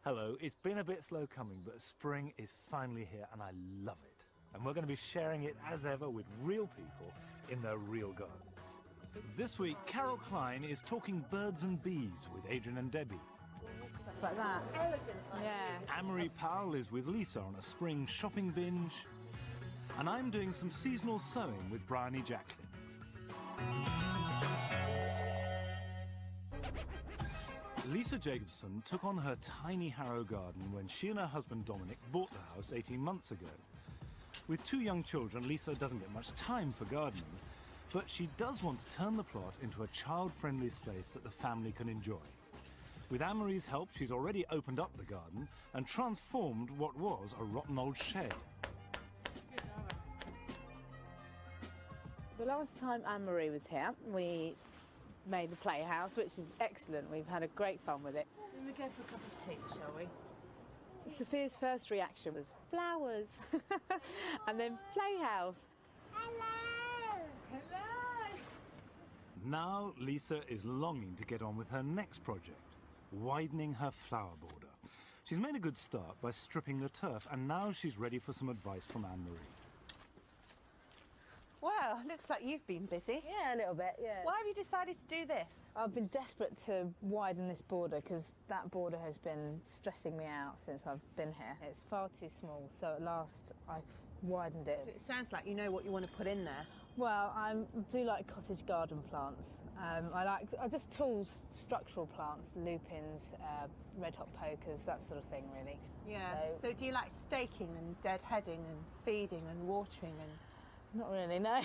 Hello, it's been a bit slow coming, but spring is finally here and I love it. And we're going to be sharing it as ever with real people in their real gardens. This week, Carol Klein is talking birds and bees with Adrian and Debbie. Like that. Elegant. Yeah. Anne-Marie Powell is with Lisa on a spring shopping binge. And I'm doing some seasonal sewing with Bryony Jacklin. Lisa Jacobson took on her tiny Harrow garden when she and her husband Dominic bought the house 18 months ago. With 2 young children, Lisa doesn't get much time for gardening, but she does want to turn the plot into a child-friendly space that the family can enjoy. With Anne-Marie's help, she's already opened up the garden and transformed what was a rotten old shed. The last time Anne-Marie was here, we made the playhouse, which is excellent. We've had a great fun with it. Then we go for a cup of tea, shall we? So Sophia's first reaction was flowers, and then playhouse. Hello! Hello! Now Lisa is longing to get on with her next project, widening her flower border. She's made a good start by stripping the turf, and now she's ready for some advice from Anne-Marie. Well, looks like you've been busy. Yeah, a little bit, yeah. Why have you decided to do this? I've been desperate to widen this border because that border has been stressing me out since I've been here. It's far too small, so at last I've widened it. So it sounds like you know what you want to put in there. Well, I do like cottage garden plants. I just tall structural plants, lupins, red hot pokers, that sort of thing, really. Yeah. So do you like staking and deadheading and feeding and watering and? Not really, no.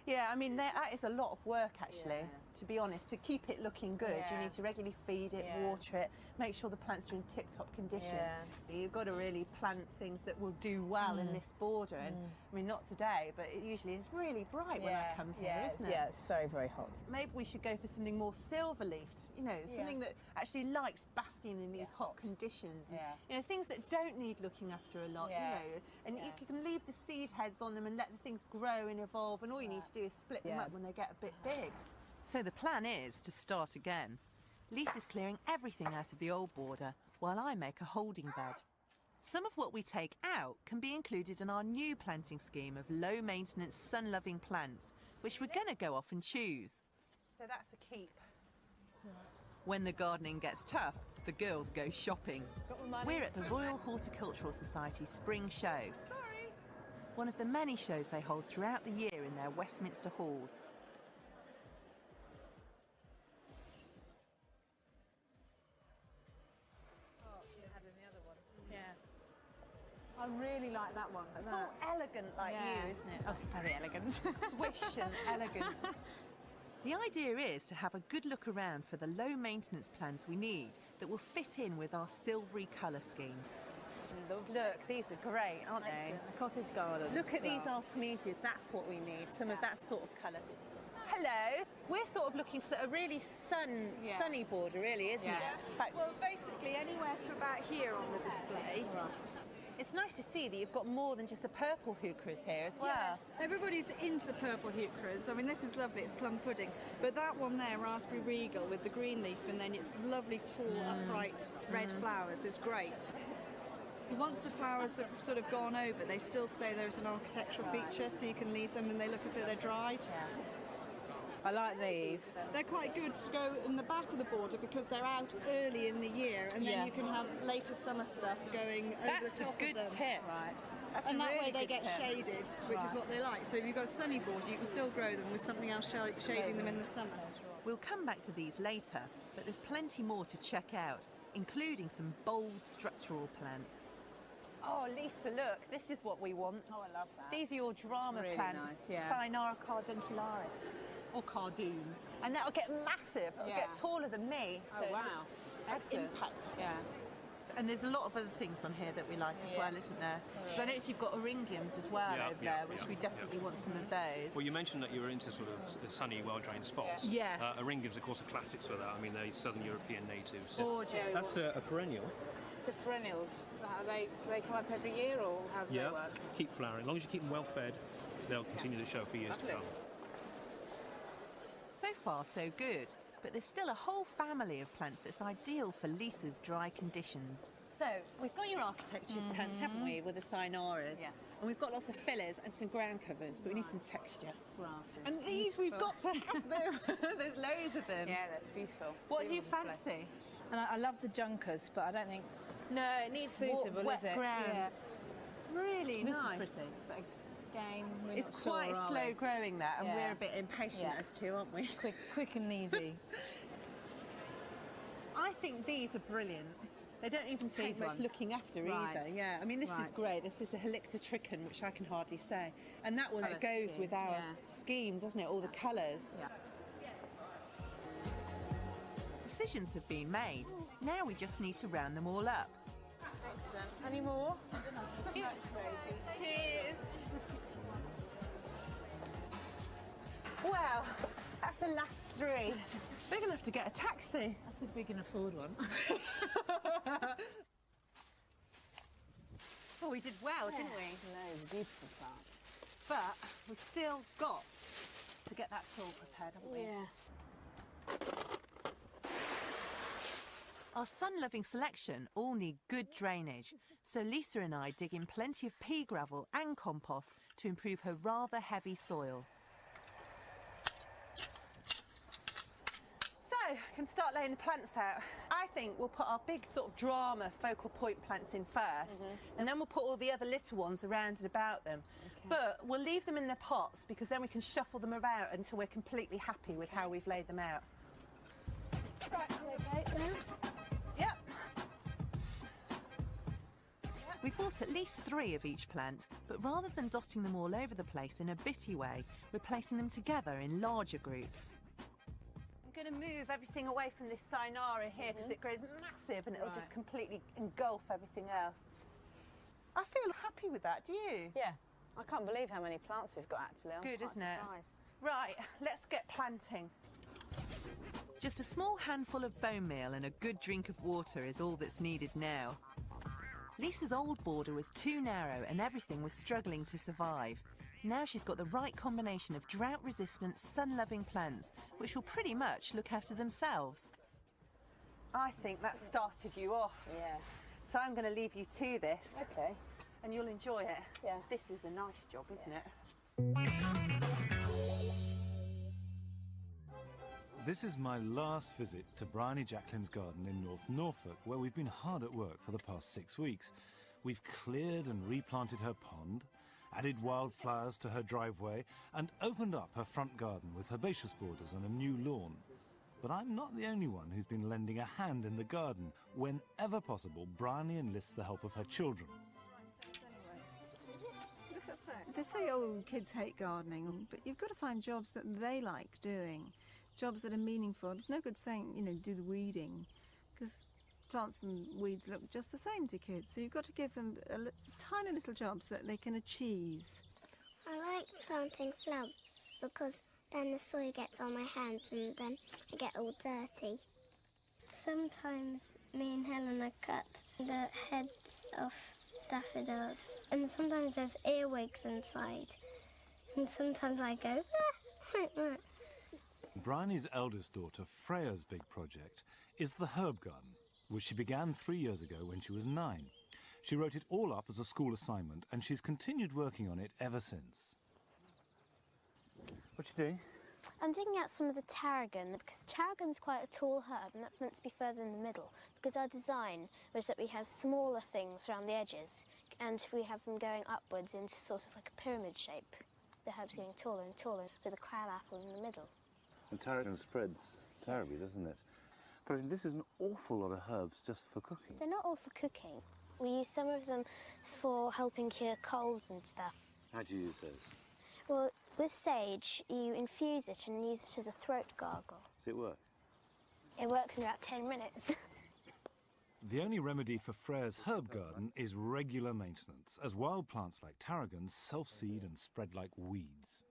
Yeah, I mean, that is a lot of work, actually, Yeah. to be honest. To keep it looking good, Yeah. you need to regularly feed it, Yeah. water it, make sure the plants are in tip-top condition. Yeah. You've got to really plant things that will do well in this border. And I mean, not today, but it usually is really bright when I come here, isn't it? Yeah, it's very, very hot. Maybe we should go for something more silver-leafed, you know, something that actually likes basking in these hot conditions. And, Yeah. you know, things that don't need looking after a lot, Yeah. you know. And Yeah. you can leave the seed heads on them and let the things grow and evolve, and all you need to do is split them Yeah. up when they get a bit big. So the plan is to start again. Lisa's clearing everything out of the old border while I make a holding bed. Some of what we take out can be included in our new planting scheme of low-maintenance, sun-loving plants, which we're going to go off and choose. So that's a keep. When the gardening gets tough, the girls go shopping. We're at the Royal Horticultural Society Spring Show. One of the many shows they hold throughout the year in their Westminster halls. Oh, you had in the other one. Yeah. I really like that one. It's all elegant like you, isn't it? Oh, very elegant. Swish and elegant. The idea is to have a good look around for the low maintenance plants we need that will fit in with our silvery colour scheme. Look, these are great, aren't they? A cottage garden. Look at these Artemisias, that's what we need, some of that sort of colour. Hello, we're sort of looking for a really sunny border, really, isn't it? In fact, Well, basically anywhere to about here on the display. it's nice to see that you've got more than just the purple heucheras here as well. Yes, everybody's into the purple heucheras. I mean, this is lovely, it's plum pudding. But that one there, raspberry regal with the green leaf, and then it's lovely, tall, upright red flowers is great. Once the flowers have sort of gone over, they still stay there as an architectural feature, so you can leave them and they look as though they're dried. I like these. They're quite good to go in the back of the border because they're out early in the year, and then you can have later summer stuff going over That's the a top good of them. tip. Right. That's And a that really way they good get tip. shaded, which is what they like. So if you've got a sunny border, you can still grow them with something else shading them in the summer. We'll come back to these later, but there's plenty more to check out, including some bold structural plants. Oh, Lisa, look, this is what we want. Oh, I love that. These are your drama Really plants, nice, yeah. Sayonara carduncularis, or cardoon. And that'll get massive, it'll Yeah. get taller than me. Oh, wow. Excellent. Impact. Yeah. And there's a lot of other things on here that we like as well, Yes. isn't there? Because I noticed you've got eryngiums as well Yeah, over yeah, there, which yeah, we definitely want some of those. Well, you mentioned that you were into sort of sunny, well-drained spots. Yeah. Eryngiums, of course, are classics for that. I mean, they're Southern European natives. Gorgeous. That's a perennial. So perennials, do they come up every year or how does Yeah, that work? keep flowering. As long as you keep them well fed, they'll continue to show for years to come. So far, so good. But there's still a whole family of plants that's ideal for Lisa's dry conditions. So, we've got your architecture plants, haven't we, with the cynaras? Yeah. And we've got lots of fillers and some ground covers, but we need some texture. Grasses. And these, we've got to have them. There's loads of them. Yeah, that's beautiful. What do you Beautiful display. fancy? And I love the junkers, but I don't think No, it needs suitable, wet is it? ground. Yeah. Really This nice. is pretty, but again, we're It's not sure, quite are slow we? growing that, and Yeah. we're a bit impatient Yes. as to, aren't we? Quick and easy. I think these are brilliant. They don't even take These much ones? looking after Right. either. Yeah, I mean, this is Right. great. This is a Halictotrichum, which I can hardly say. And that one Colour that goes scheme, with our yeah. schemes, doesn't it? All the colours. Yeah. Decisions have been made. Now we just need to round them all up. Excellent. Any more? Cheers! Well, that's the last three. We're going to have to get a taxi. That's a big and afford one. Well, we did well, didn't we? Loads of beautiful plants. But we've still got to get that soil prepared, haven't we? Yeah. Our sun-loving selection all need good drainage, so Lisa and I dig in plenty of pea gravel and compost to improve her rather heavy soil. So, can start laying the plants out. I think we'll put our big sort of drama focal point plants in first, and then we'll put all the other little ones around and about them. But we'll leave them in their pots because then we can shuffle them about until we're completely happy with how we've laid them out. Right, okay then. Yep. We've bought at least 3 of each plant, but rather than dotting them all over the place in a bitty way, we're placing them together in larger groups. I'm going to move everything away from this cynara here because it grows massive and it'll just Right. completely engulf everything else. I feel happy with that, do you? Yeah. I can't believe how many plants we've got actually. It's I'm good, quite isn't it? surprised. Right, let's get planting. Just a small handful of bone meal and a good drink of water is all that's needed now. Lisa's old border was too narrow and everything was struggling to survive. Now she's got the right combination of drought-resistant, sun-loving plants, which will pretty much look after themselves. I think that started you off. Yeah. So I'm going to leave you to this, Okay. and you'll enjoy it. Yeah. This is the nice job, isn't it? This is my last visit to Bryony Jacqueline's garden in North Norfolk, where we've been hard at work for the past 6 weeks. We've cleared and replanted her pond, added wildflowers to her driveway, and opened up her front garden with herbaceous borders and a new lawn. But I'm not the only one who's been lending a hand in the garden. Whenever possible, Bryony enlists the help of her children. They say, oh, kids hate gardening, but you've got to find jobs that they like doing, jobs that are meaningful. It's no good saying, do the weeding, because plants and weeds look just the same to kids. So you've got to give them tiny little jobs that they can achieve. I like planting flowers because then the soil gets on my hands and then I get all dirty. Sometimes me and Helena cut the heads off daffodils, and sometimes there's earwigs inside, and sometimes I go like that. Bryony's eldest daughter, Freya's big project, is the herb garden, which she began 3 years ago when she was 9. She wrote it all up as a school assignment, and she's continued working on it ever since. What you doing? I'm digging out some of the tarragon because tarragon's quite a tall herb and that's meant to be further in the middle because our design was that we have smaller things around the edges and we have them going upwards into sort of like a pyramid shape. The herb's getting taller and taller with a crab apple in the middle. And tarragon spreads terribly, doesn't it? But I mean, this is an awful lot of herbs just for cooking. They're not all for cooking. We use some of them for helping cure colds and stuff. How do you use those? Well, with sage, you infuse it and use it as a throat gargle. Does it work? It works in about 10 minutes. The only remedy for Freya's herb garden is regular maintenance, as wild plants like tarragon self-seed and spread like weeds.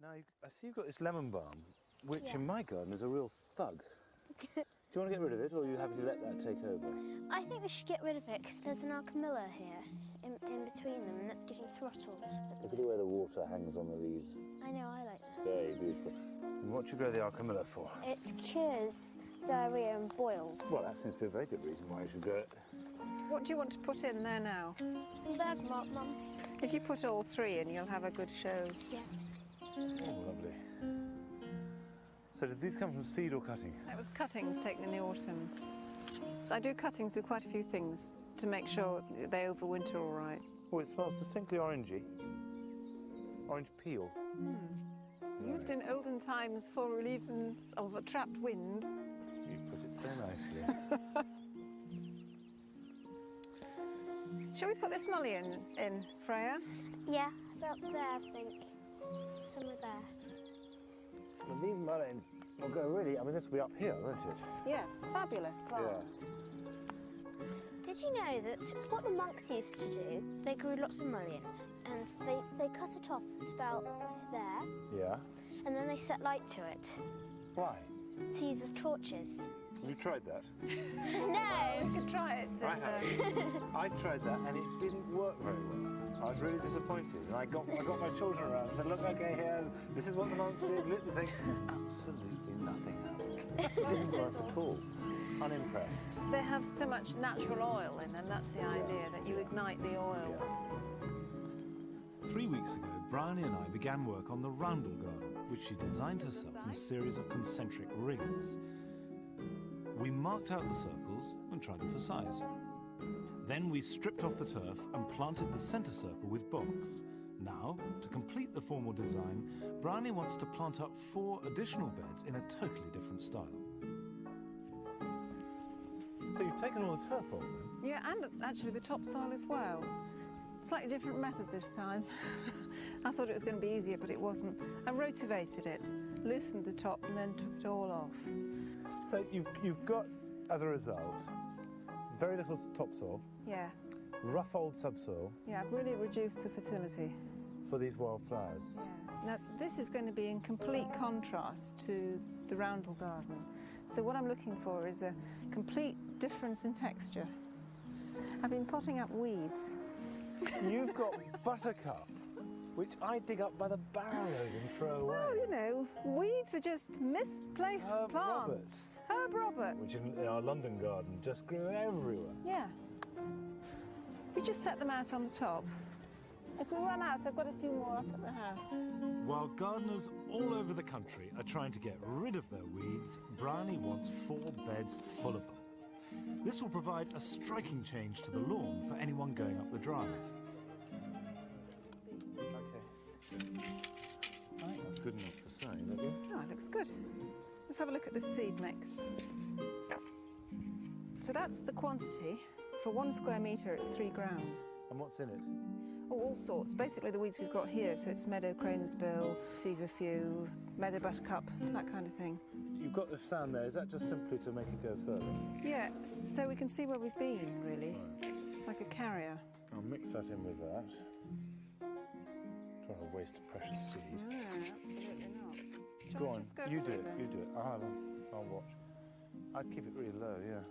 Now, I see you've got this lemon balm, which in my garden is a real thug. Do you want to get rid of it, or are you happy to let that take over? I think we should get rid of it because there's an alchemilla here in between them and that's getting throttled. Look at the way the water hangs on the leaves. I know, I like that. Very beautiful. And what do you grow the Alchemilla for? It cures diarrhea and boils. Well, that seems to be a very good reason why you should grow it. What do you want to put in there now? Some bergamot, Mum. If you put all three in, you'll have a good show. Yeah. Oh, lovely. So did these come from seed or cutting? It was cuttings taken in the autumn. I do cuttings of quite a few things to make sure they overwinter all right. Oh, it smells distinctly orangey. Orange peel. Used in olden times for relief of a trapped wind. You put it so nicely. Shall we put this mullein in, Freya? Yeah, about there, I think. Somewhere there. Well, these mulleins will go really, I mean, this will be up here, won't it? Yeah, fabulous plant. Yeah. Did you know that what the monks used to do, they grew lots of mullein and they cut it off at about there Yeah. and then they set light to it Why? to use as torches. You tried that? No! You could try it. I have. I tried that and it didn't work very well. I was really disappointed. And I got my children around and said, look, okay, here, this is what the monks did, lit the thing. Absolutely nothing happened. It didn't work at all. Unimpressed. They have so much natural oil in them, that's the idea, that you ignite the oil. Yeah. 3 weeks ago, Bryony and I began work on the roundel garden, which she designed herself in a series of concentric rings. We marked out the circles and tried them for size. Then we stripped off the turf and planted the centre circle with box. Now, to complete the formal design, Bryony wants to plant up 4 additional beds in a totally different style. So you've taken all the turf off then? Yeah, and actually the topsoil as well. Slightly different method this time. I thought it was going to be easier, but it wasn't. I rotivated it, loosened the top, and then took it all off. So you've got, as a result, very little topsoil, Yeah, rough old subsoil yeah, I've really reduced the fertility. for these wildflowers. Yeah. Now, this is going to be in complete contrast to the roundel garden. So what I'm looking for is a complete difference in texture. I've been potting up weeds. You've got buttercup, which I dig up by the barrowload and throw away. Well, you know, weeds are just misplaced Herb plants. Robert. Herb Robert. Which in our London garden just grew everywhere. Yeah. We just set them out on the top. If we run out, I've got a few more up at the house. While gardeners all over the country are trying to get rid of their weeds, Bryony wants 4 beds full of them. This will provide a striking change to the lawn for anyone going up the drive. Okay. I think that's good enough for sowing, don't you? Oh, it looks good. Let's have a look at the seed mix. So that's the quantity. For 1 square metre, it's 3 grams. And what's in it? Oh, all sorts. Basically the weeds we've got here, so it's meadow cranesbill, feverfew, meadow buttercup, that kind of thing. You've got the stand there. Is that just simply to make it go further? Yeah, so we can see where we've been, really, like a carrier. I'll mix that in with that. Trying to waste a precious seed. No, absolutely not. Go on, Just you for do it it, then? you do it. I'll watch. I'd keep it really low, yeah.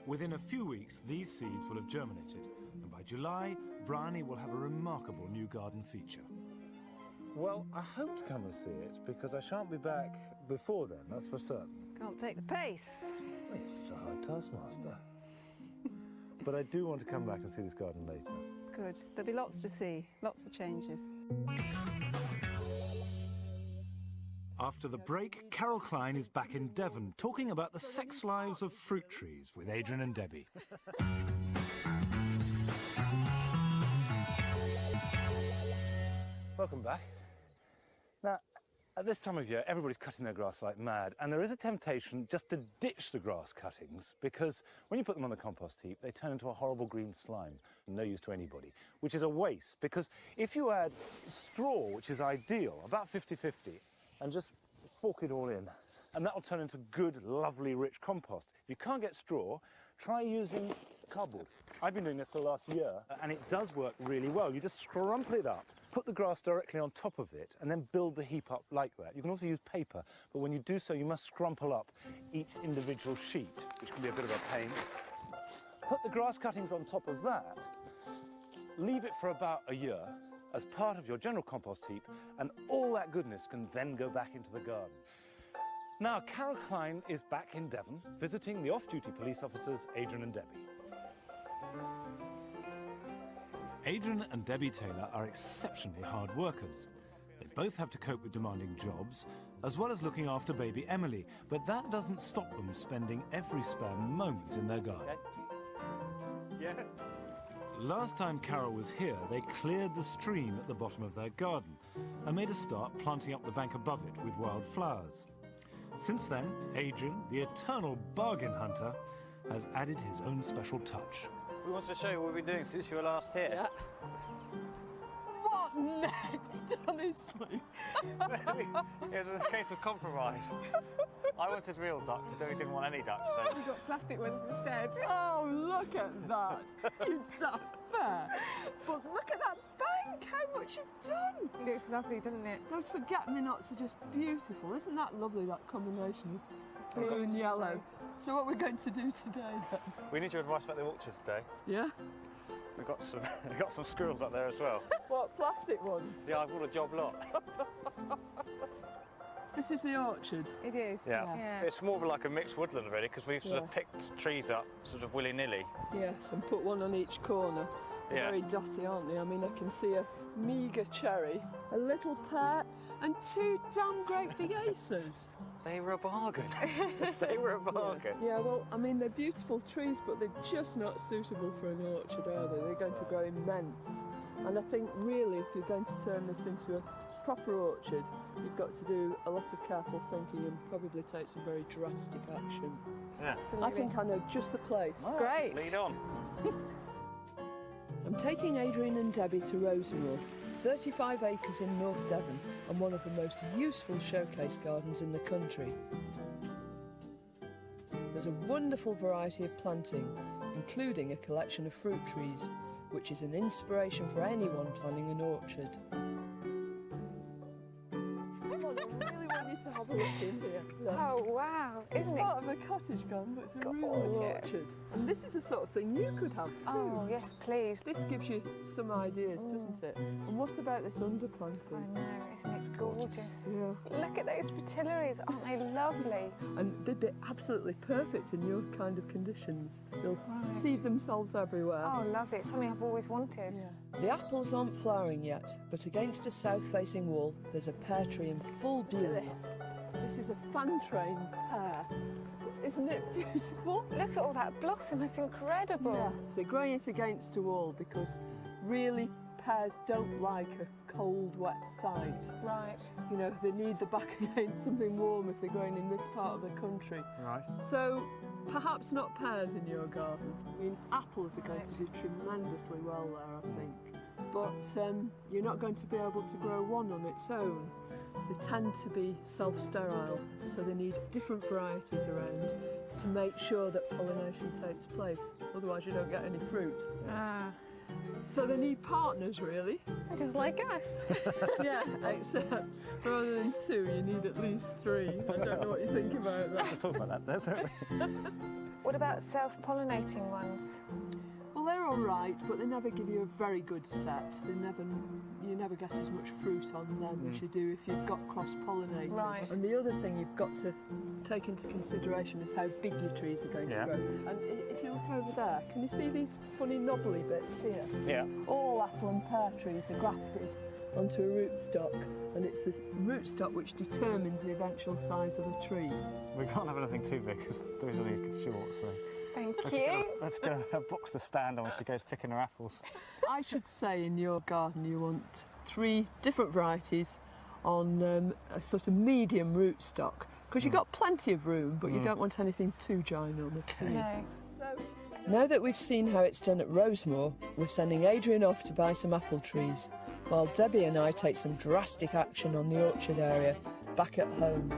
Within a few weeks, these seeds will have germinated, and by July, Bryony will have a remarkable new garden feature. Well, I hope to come and see it, because I shan't be back before then, that's for certain. Can't take the pace. Well, you're such a hard taskmaster. But I do want to come back and see this garden later. Good. There'll be lots to see, lots of changes. After the break, Carol Klein is back in Devon, talking about the sex lives of fruit trees with Adrian and Debbie. Welcome back. Now, at this time of year, everybody's cutting their grass like mad, and there is a temptation just to ditch the grass cuttings, because when you put them on the compost heap, they turn into a horrible green slime, no use to anybody, which is a waste, because if you add straw, which is ideal, about 50-50, and just fork it all in, and that'll turn into good, lovely, rich compost. If you can't get straw, try using cardboard. I've been doing this the last year, and it does work really well. You just scrumple it up, put the grass directly on top of it, and then build the heap up like that. You can also use paper, but when you do so, you must scrumple up each individual sheet, which can be a bit of a pain. Put the grass cuttings on top of that, leave it for about a year, as part of your general compost heap, and all that goodness can then go back into the garden. Now, Carol Klein is back in Devon, visiting the off-duty police officers, Adrian and Debbie. Adrian and Debbie Taylor are exceptionally hard workers. They both have to cope with demanding jobs, as well as looking after baby Emily, but that doesn't stop them spending every spare moment in their garden. Okay. Yeah. Last time Carol was here, they cleared the stream at the bottom of their garden and made a start planting up the bank above it with wild flowers. Since then, Adrian, the eternal bargain hunter, has added his own special touch. We wanted to show you what we've been doing since you were last here. Yeah. What next, honestly? It was a case of compromise. I wanted real ducks, and Debbie didn't want any ducks. So. We've got plastic ones instead. Oh, look at that. You daft bear. But look at that bank, how much you've done. It looks lovely, doesn't it? Those forget-me-nots are just beautiful. Isn't that lovely, that combination of blue and yellow? So what we're going to do today then? We need your advice about the orchard today. Yeah? We've got some squirrels up there as well. What, plastic ones? Yeah, I've got a job lot. This is the orchard. It is. Yeah. It's more of like a mixed woodland really, because we've sort of picked trees up sort of willy-nilly. Yes, and put one on each corner. They're very dotty, aren't they? I mean, I can see a meagre cherry, a little pear, and 2 damn great big aces. They were a bargain. They were a bargain. Yeah, well, I mean, they're beautiful trees, but they're just not suitable for an orchard, are they? They're going to grow immense. And I think, really, if you're going to turn this into a proper orchard, you've got to do a lot of careful thinking and probably take some very drastic action. Yeah. I think I know just the place. Well, great. Lead on. I'm taking Adrian and Debbie to Rosenmoor, 35 acres in North Devon and one of the most useful showcase gardens in the country. There's a wonderful variety of planting, including a collection of fruit trees, which is an inspiration for anyone planning an orchard. I really want you to have a look in here. Look. Oh, wow. It's part of a cottage garden, but it's a real orchard. And this is the sort of thing you could have too. Oh, yes, please. This gives you some ideas, doesn't it? And what about this underplanting? I know, isn't it gorgeous? Yeah. Look at those fritillaries, aren't they lovely? And they'd be absolutely perfect in your kind of conditions. They'll seed themselves everywhere. Oh, lovely. It's something I've always wanted. Yeah. The apples aren't flowering yet, but against a south-facing wall, there's a pear tree in full bloom. This is a fan-train pear. Isn't it beautiful? Look at all that blossom, it's incredible. Yeah. They're growing it against a wall because really pears don't like a cold, wet site. Right. You know, they need the back against something warm if they're growing in this part of the country. Right. So, perhaps not pears in your garden. I mean, apples are going to do tremendously well there, I think. But you're not going to be able to grow one on its own. They tend to be self-sterile, so they need different varieties around to make sure that pollination takes place. Otherwise, you don't get any fruit. Ah. So they need partners, really. Just like us. Yeah, except rather than 2, you need at least 3. I don't know what you think about that. We'll talk about that, don't we? What about self-pollinating ones? Well, they're all right, but they never give you a very good set. You never get as much fruit on them as you do if you've got cross-pollinators. Right. And the other thing you've got to take into consideration is how big your trees are going to grow. And if you look over there, can you see these funny knobbly bits here? Yeah. All apple and pear trees are grafted onto a rootstock, and it's the rootstock which determines the eventual size of the tree. We can't have anything too big because Debbie's only gets short, so... Thank you. Let's get a box to stand on when she goes picking her apples. I should say in your garden you want 3 different varieties on a sort of medium rootstock, because you've got plenty of room, but you don't want anything too ginormous. No. Now that we've seen how it's done at Rosemore, we're sending Adrian off to buy some apple trees, while Debbie and I take some drastic action on the orchard area back at home.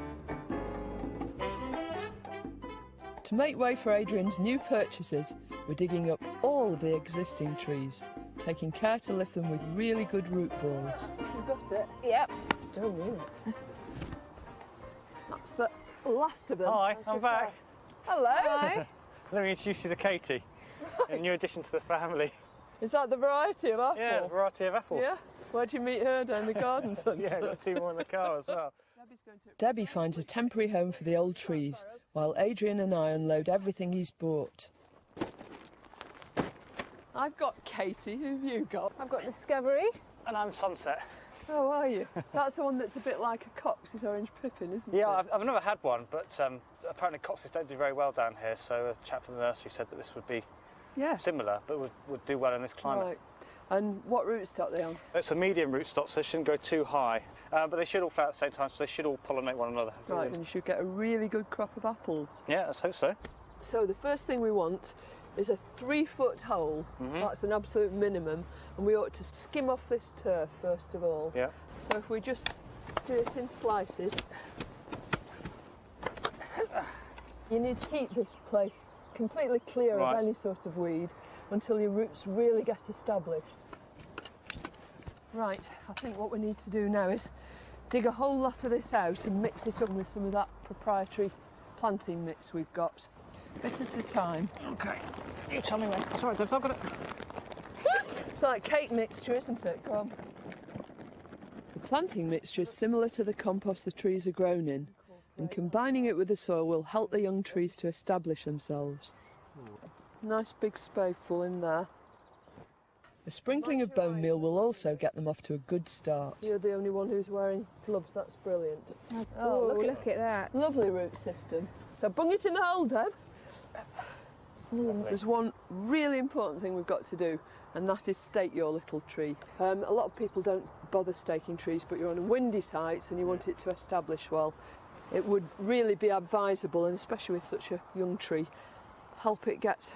To make way for Adrian's new purchases, we're digging up all of the existing trees, taking care to lift them with really good root balls. You've got it? Yep. Still in it. That's the last of them. Hi, I'm back. Hello. Hi. Let me introduce you to Katie, a new addition to the family. Is that the variety of apple? Yeah, variety of apple. Yeah? Where'd you meet her? Down the garden centre? Yeah, got 2 more in the car as well. Debbie finds a temporary home for the old trees, while Adrian and I unload everything he's bought. I've got Katie. Who've you got? I've got Discovery. And I'm Sunset. Oh, are you? That's the one that's a bit like a Cox's Orange Pippin, isn't it? Yeah, I've never had one, but apparently Coxes don't do very well down here, so a chap from the nursery said that this would be similar, but would do well in this climate. Right. And what rootstock are they on? It's a medium rootstock, so they shouldn't go too high, but they should all flower at the same time, so they should all pollinate one another. Right, and you should get a really good crop of apples. Yeah, let's hope so. So the first thing we want is a 3-foot hole. That's an absolute minimum, and we ought to skim off this turf first of all. Yeah. So if we just do it in slices, you need to keep this place completely clear of any sort of weed until your roots really get established. Right, I think what we need to do now is dig a whole lot of this out and mix it up with some of that proprietary planting mix we've got. Bit at a time. Okay, you tell me when. Sorry, I've got it. It's like cake mixture, isn't it? Go on. The planting mixture is similar to the compost the trees are grown in, and combining it with the soil will help the young trees to establish themselves. Nice big spadeful in there. A sprinkling of bone meal will also get them off to a good start. You're the only one who's wearing gloves, that's brilliant. Oh, look at that. Lovely root system. So bung it in the hole, Deb. There's one really important thing we've got to do, and that is stake your little tree. A lot of people don't bother staking trees, but you're on a windy site and you want it to establish well. It would really be advisable, and especially with such a young tree, help it get...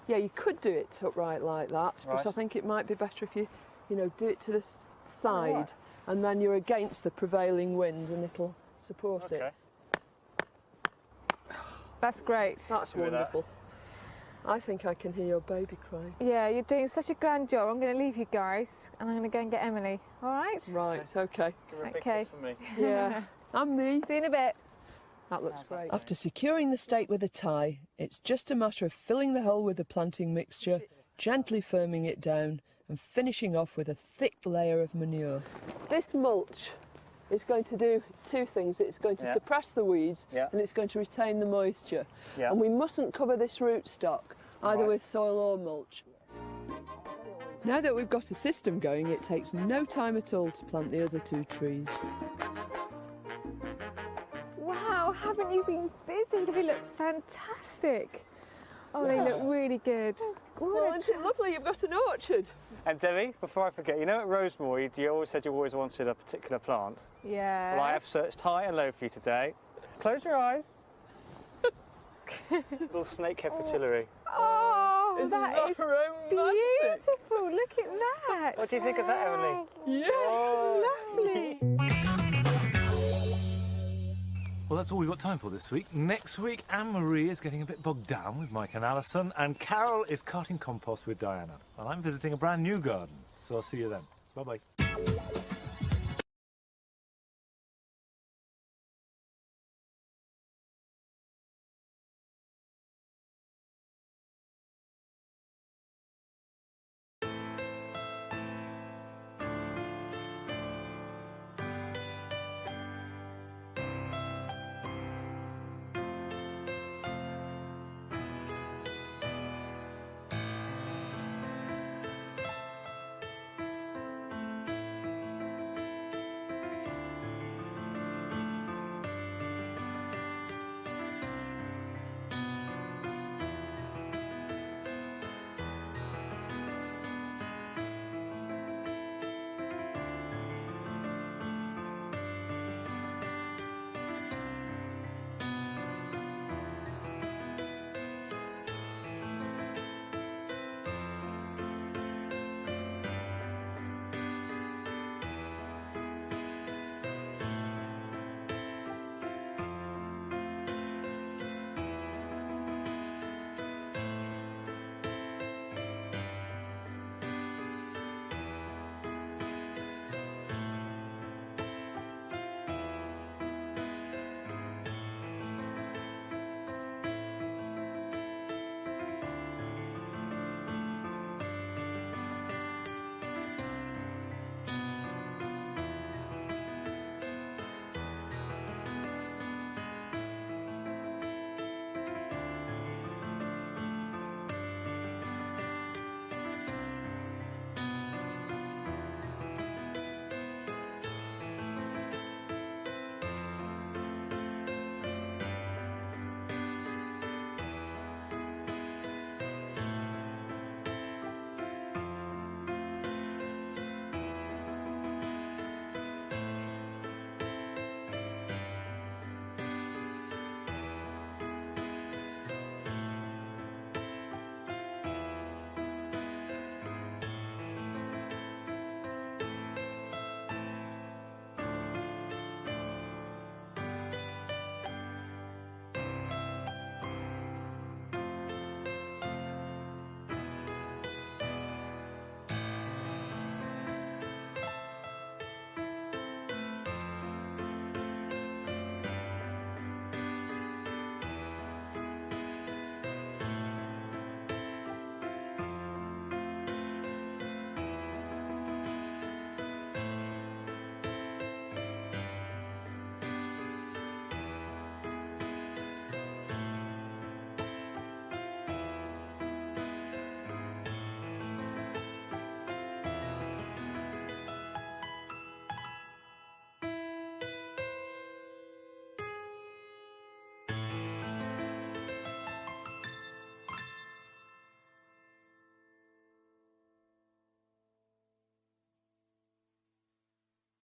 Yeah, you could do it upright like that, but I think it might be better if you do it to the side, and then you're against the prevailing wind and it'll support it. That's great. That's wonderful. I think I can hear your baby crying. Yeah, you're doing such a grand job. I'm going to leave you guys and I'm going to go and get Emily. All right? Right, okay. Give her a big kiss for me. Yeah, and me. See you in a bit. That looks great. After securing the stake with a tie, it's just a matter of filling the hole with the planting mixture, gently firming it down and finishing off with a thick layer of manure. This mulch is going to do 2 things. It's going to suppress the weeds and it's going to retain the moisture. And we mustn't cover this rootstock either with soil or mulch. Now that we've got a system going, it takes no time at all to plant the other 2 trees. Wow, haven't you been busy? They look fantastic. Oh, they look really good. Well, isn't it lovely? You've got an orchard. And Debbie, before I forget, you know at Rosemary, you always said you always wanted a particular plant. Yeah. Well, I have searched high and low for you today. Close your eyes. Little snakehead fritillary. Oh, that is beautiful. Look at that. What do you think of that, Emily? Yes, lovely. Well, that's all we've got time for this week. Next week, Anne-Marie is getting a bit bogged down with Mike and Alison, and Carol is carting compost with Diana. And I'm visiting a brand new garden, so I'll see you then. Bye-bye.